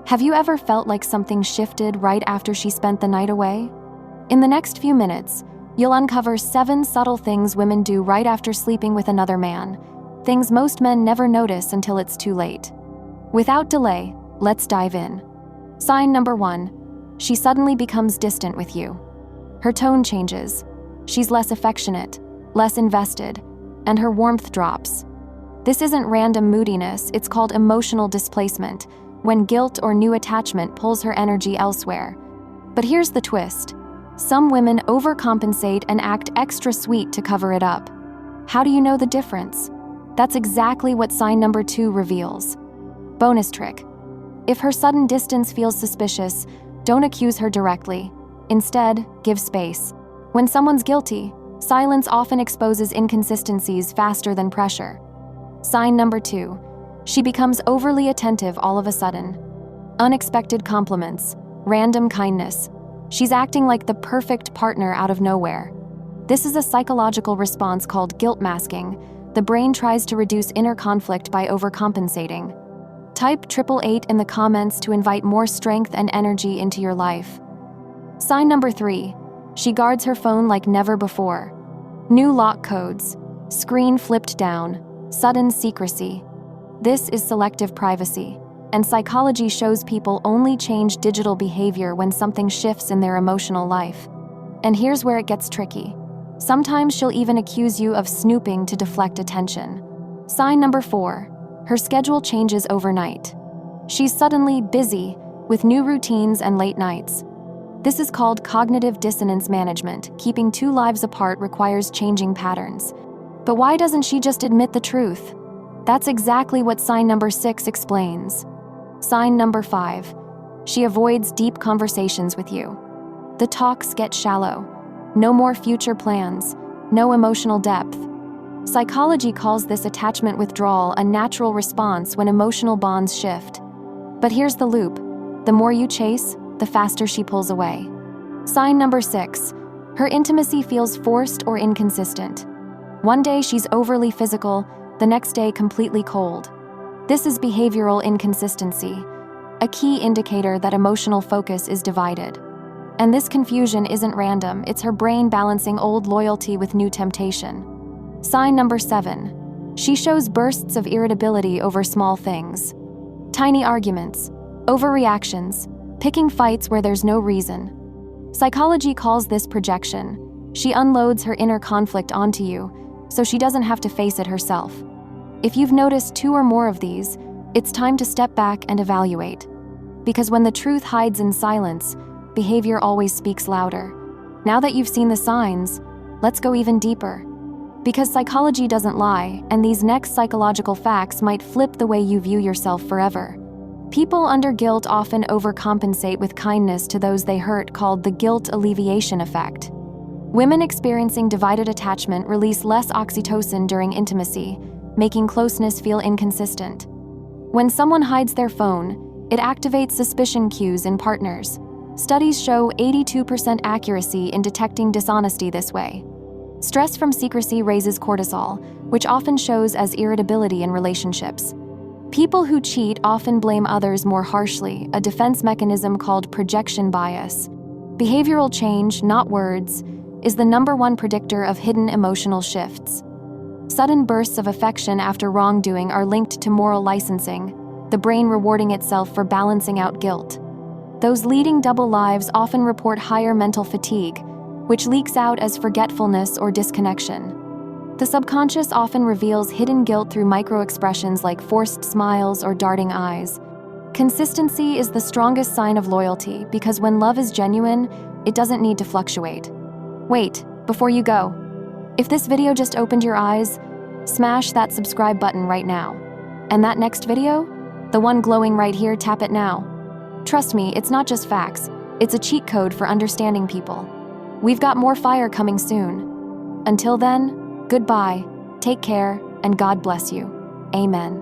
Have you ever felt like something shifted right after she spent the night away? In the next few minutes, you'll uncover 7 subtle things women do right after sleeping with another man, things most men never notice until it's too late. Without delay, let's dive in. Sign number 1. She suddenly becomes distant with you. Her tone changes. She's less affectionate, less invested, and her warmth drops. This isn't random moodiness, it's called emotional displacement, when guilt or new attachment pulls her energy elsewhere. But here's the twist. Some women overcompensate and act extra sweet to cover it up. How do you know the difference? That's exactly what sign number 2 reveals. Bonus trick. If her sudden distance feels suspicious, don't accuse her directly. Instead, give space. When someone's guilty, silence often exposes inconsistencies faster than pressure. Sign number 2. She becomes overly attentive all of a sudden. Unexpected compliments, random kindness. She's acting like the perfect partner out of nowhere. This is a psychological response called guilt masking. The brain tries to reduce inner conflict by overcompensating. Type 888 in the comments to invite more strength and energy into your life. Sign number 3. She guards her phone like never before. New lock codes, screen flipped down, sudden secrecy. This is selective privacy, and psychology shows people only change digital behavior when something shifts in their emotional life. And here's where it gets tricky. Sometimes she'll even accuse you of snooping to deflect attention. Sign number 4. Her schedule changes overnight. She's suddenly busy with new routines and late nights. This is called cognitive dissonance management. Keeping 2 lives apart requires changing patterns. But why doesn't she just admit the truth? That's exactly what sign number 6 explains. Sign number 5. She avoids deep conversations with you. The talks get shallow. No more future plans, no emotional depth. Psychology calls this attachment withdrawal, a natural response when emotional bonds shift. But here's the loop. The more you chase, the faster she pulls away. Sign number 6. Her intimacy feels forced or inconsistent. One day she's overly physical, the next day completely cold. This is behavioral inconsistency, a key indicator that emotional focus is divided. And this confusion isn't random, it's her brain balancing old loyalty with new temptation. Sign number 7. She shows bursts of irritability over small things. Tiny arguments, overreactions, picking fights where there's no reason. Psychology calls this projection. She unloads her inner conflict onto you, so she doesn't have to face it herself. If you've noticed 2 or more of these, it's time to step back and evaluate. Because when the truth hides in silence, behavior always speaks louder. Now that you've seen the signs, let's go even deeper. Because psychology doesn't lie, and these next psychological facts might flip the way you view yourself forever. People under guilt often overcompensate with kindness to those they hurt, called the guilt alleviation effect. Women experiencing divided attachment release less oxytocin during intimacy, making closeness feel inconsistent. When someone hides their phone, it activates suspicion cues in partners. Studies show 82% accuracy in detecting dishonesty this way. Stress from secrecy raises cortisol, which often shows as irritability in relationships. People who cheat often blame others more harshly, a defense mechanism called projection bias. Behavioral change, not words, is the #1 predictor of hidden emotional shifts. Sudden bursts of affection after wrongdoing are linked to moral licensing, the brain rewarding itself for balancing out guilt. Those leading double lives often report higher mental fatigue, which leaks out as forgetfulness or disconnection. The subconscious often reveals hidden guilt through micro-expressions like forced smiles or darting eyes. Consistency is the strongest sign of loyalty because when love is genuine, it doesn't need to fluctuate. Wait, before you go, if this video just opened your eyes, smash that subscribe button right now. And that next video? The one glowing right here, tap it now. Trust me, it's not just facts, it's a cheat code for understanding people. We've got more fire coming soon. Until then, goodbye, take care, and God bless you. Amen.